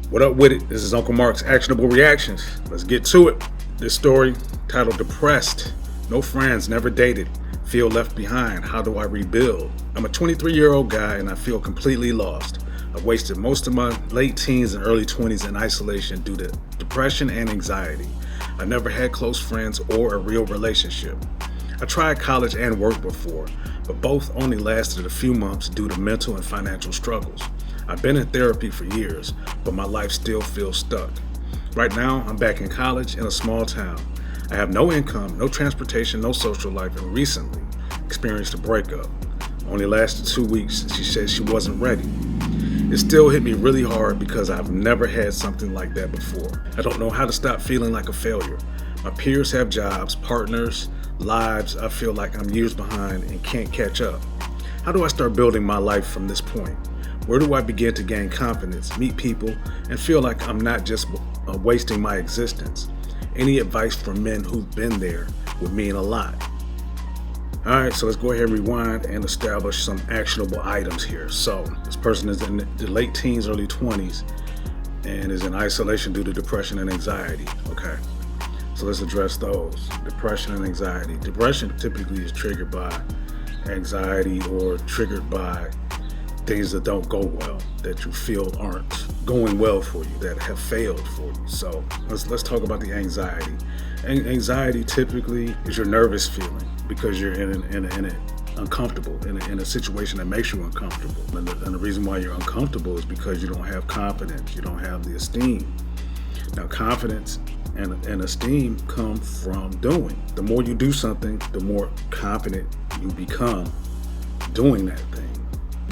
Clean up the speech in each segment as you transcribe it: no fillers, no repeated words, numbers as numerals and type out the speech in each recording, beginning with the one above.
What up with it? This is Uncle Mark's Actionable Reactions. Let's get to it. This story, titled Depressed, No Friends, Never Dated, Feel Left Behind, How Do I Rebuild? I'm a 23-year-old guy and I feel completely lost. I've wasted most of my late teens and early 20s in isolation due to depression and anxiety. I never had close friends or a real relationship. I tried college and work before, but both only lasted a few months due to mental and financial struggles. I've been in therapy for years, but my life still feels stuck. Right now, I'm back in college in a small town. I have no income, no transportation, no social life, and recently experienced a breakup. Only lasted 2 weeks, and she said she wasn't ready. It still hit me really hard because I've never had something like that before. I don't know how to stop feeling like a failure. My peers have jobs, partners, lives. I feel like I'm years behind and can't catch up. How do I start building my life from this point? Where do I begin to gain confidence, meet people, and feel like I'm not just wasting my existence? Any advice from men who've been there would mean a lot. All right, so let's go ahead and rewind and establish some actionable items here. So this person is in the late teens, early 20s, and is in isolation due to depression and anxiety. Okay, so let's address those. Depression and anxiety. Depression typically is triggered by anxiety or triggered by things that don't go well, that you feel aren't going well for you, that have failed for you. So let's talk about the anxiety. Anxiety typically is your nervous feeling because you're in a situation that makes you uncomfortable. And the reason why you're uncomfortable is because you don't have confidence, you don't have the esteem. Now, confidence and esteem come from doing. The more you do something, the more confident you become doing that thing.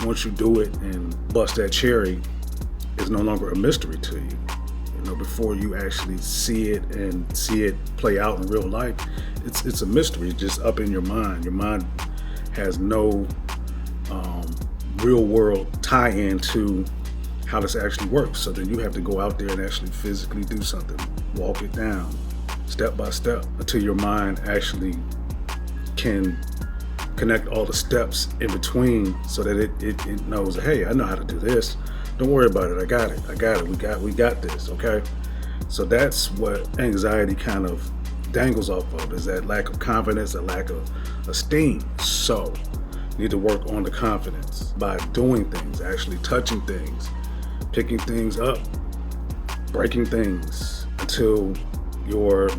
Once you do it and bust that cherry, it's no longer a mystery to you. Before you actually see it and see it play out in real life, it's a mystery just up in your mind. Your mind has no real world tie-in to how this actually works. So then you have to go out there and actually physically do something, walk it down step by step until your mind actually can connect all the steps in between so that it knows, hey, I know how to do this. Don't worry about it. I got it. We got this. Okay. So that's what anxiety kind of dangles off of, is that lack of confidence, that lack of esteem. So you need to work on the confidence by doing things, actually touching things, picking things up, breaking things until your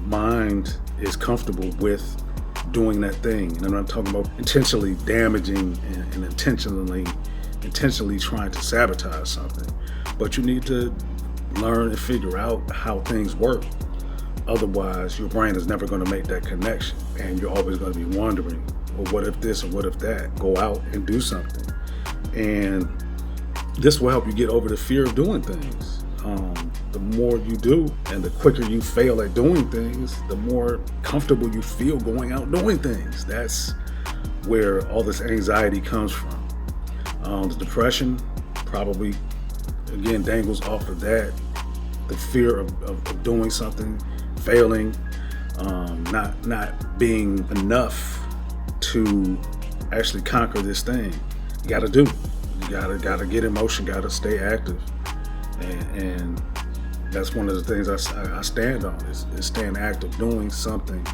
mind is comfortable with doing that thing. And I'm not talking about intentionally damaging and intentionally trying to sabotage something, but you need to learn and figure out how things work. Otherwise, your brain is never going to make that connection, and you're always going to be wondering, well, what if this and what if that? Go out and do something, and this will help you get over the fear of doing things. The more you do and the quicker you fail at doing things, the more comfortable you feel going out doing things. That's where all this anxiety comes from. The depression probably, again, dangles off of that. The fear of doing something, failing, not being enough to actually conquer this thing. You gotta do. You gotta get in motion, gotta stay active. And that's one of the things I stand on is staying active, doing something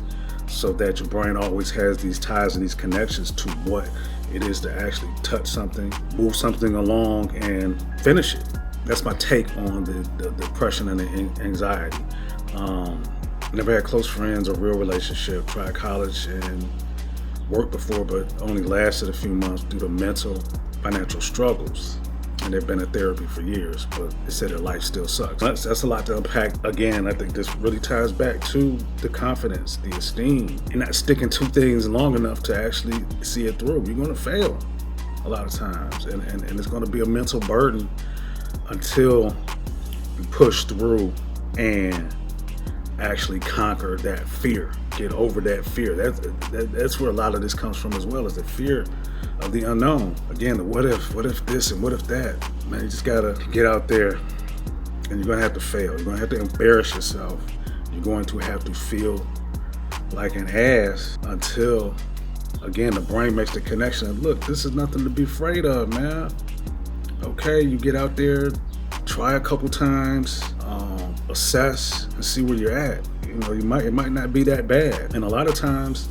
so that your brain always has these ties and these connections to what it is to actually touch something, move something along, and finish it. That's my take on the depression and the anxiety. Never had close friends or real relationship. Tried college and work before, but only lasted a few months due to mental, financial struggles. And they've been in therapy for years, but they said their life still sucks. That's a lot to unpack. Again, I think this really ties back to the confidence, the esteem, and not sticking to things long enough to actually see it through. You're going to fail a lot of times, and it's going to be a mental burden until you push through and actually conquer that fear, get over that fear. That's where a lot of this comes from as well, is the fear of the unknown. Again, the what if this and what if that. Man, you just gotta get out there, and you're gonna have to fail. You're gonna have to embarrass yourself. You're going to have to feel like an ass until, again, the brain makes the connection. Look, this is nothing to be afraid of, man. Okay, you get out there, Try a couple times, assess and see where you're at. It might not be that bad. And a lot of times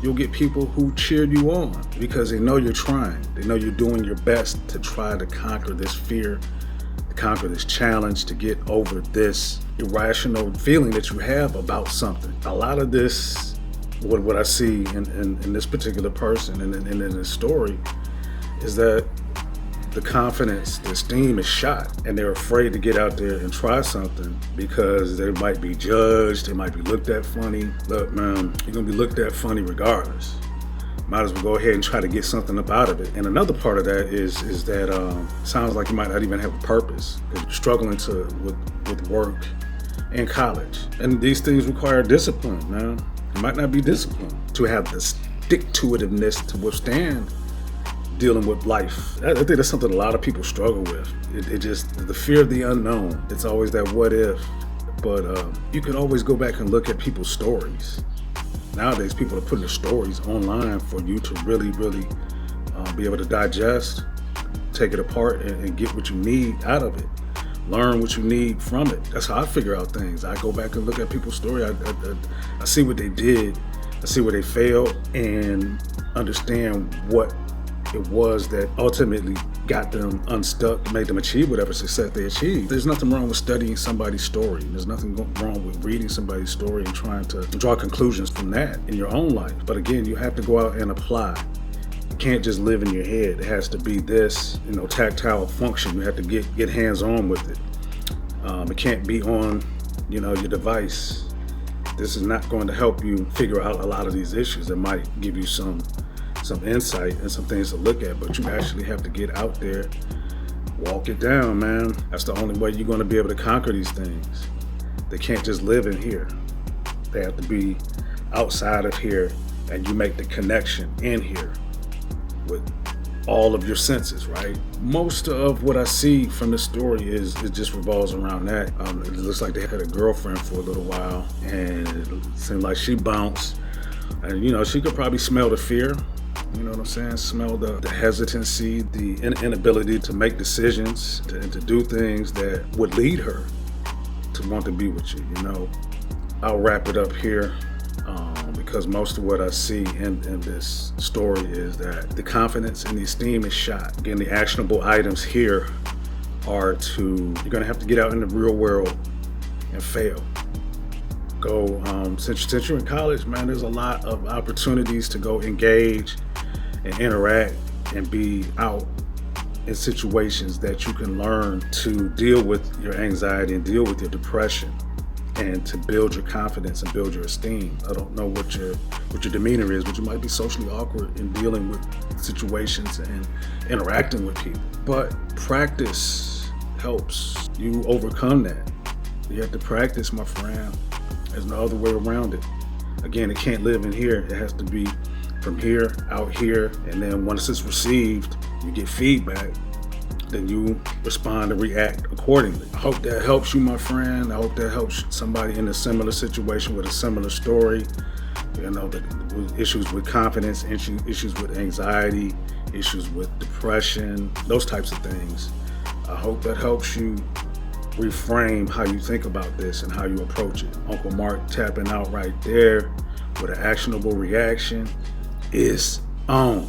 you'll get people who cheer you on because they know you're trying. They know you're doing your best to try to conquer this fear, to conquer this challenge, to get over this irrational feeling that you have about something. A lot of this, what I see in this particular person and in this story, is that the confidence, the esteem is shot, and they're afraid to get out there and try something because they might be judged, they might be looked at funny. Look, man, you're gonna be looked at funny regardless. Might as well go ahead and try to get something up out of it. And another part of that is that sounds like you might not even have a purpose. You're struggling with work and college, and these things require discipline. Man, you might not be disciplined to have the stick-to-itiveness to withstand dealing with life. I think that's something a lot of people struggle with. It just, the fear of the unknown. It's always that what if. But you can always go back and look at people's stories. Nowadays, people are putting their stories online for you to really be able to digest, take it apart, and get what you need out of it. Learn what you need from it. That's how I figure out things. I go back and look at people's story. I see what they did. I see where they failed, and understand what it was that ultimately got them unstuck, made them achieve whatever success they achieved. There's nothing wrong with studying somebody's story. There's nothing wrong with reading somebody's story and trying to draw conclusions from that in your own life. But again, you have to go out and apply. You can't just live in your head. It has to be this, tactile function. You have to get hands-on with it. It can't be on, your device. This is not going to help you figure out a lot of these issues. It might give you some insight and some things to look at, but you actually have to get out there, walk it down, man. That's the only way you're going to be able to conquer these things. They can't just live in here. They have to be outside of here, and you make the connection in here with all of your senses, right? Most of what I see from this story is it just revolves around that. It looks like they had a girlfriend for a little while, and it seemed like she bounced, and she could probably smell the fear. You know what I'm saying? Smell the hesitancy, the inability to make decisions, to do things that would lead her to want to be with you. I'll wrap it up here because most of what I see in this story is that the confidence and the esteem is shot. Again, the actionable items here are you're going to have to get out in the real world and fail. Go, since you're in college, man, there's a lot of opportunities to go engage and interact and be out in situations that you can learn to deal with your anxiety and deal with your depression, and to build your confidence and build your esteem. I don't know what your demeanor is, but you might be socially awkward in dealing with situations and interacting with people. But practice helps you overcome that. You have to practice, my friend. There's no other way around it. Again, it can't live in here. It has to be from here, out here, and then once it's received, you get feedback, then you respond and react accordingly. I hope that helps you, my friend. I hope that helps somebody in a similar situation with a similar story. The issues with confidence, issues with anxiety, issues with depression, those types of things. I hope that helps you reframe how you think about this and how you approach it. Uncle Mark tapping out right there with an actionable reaction is on.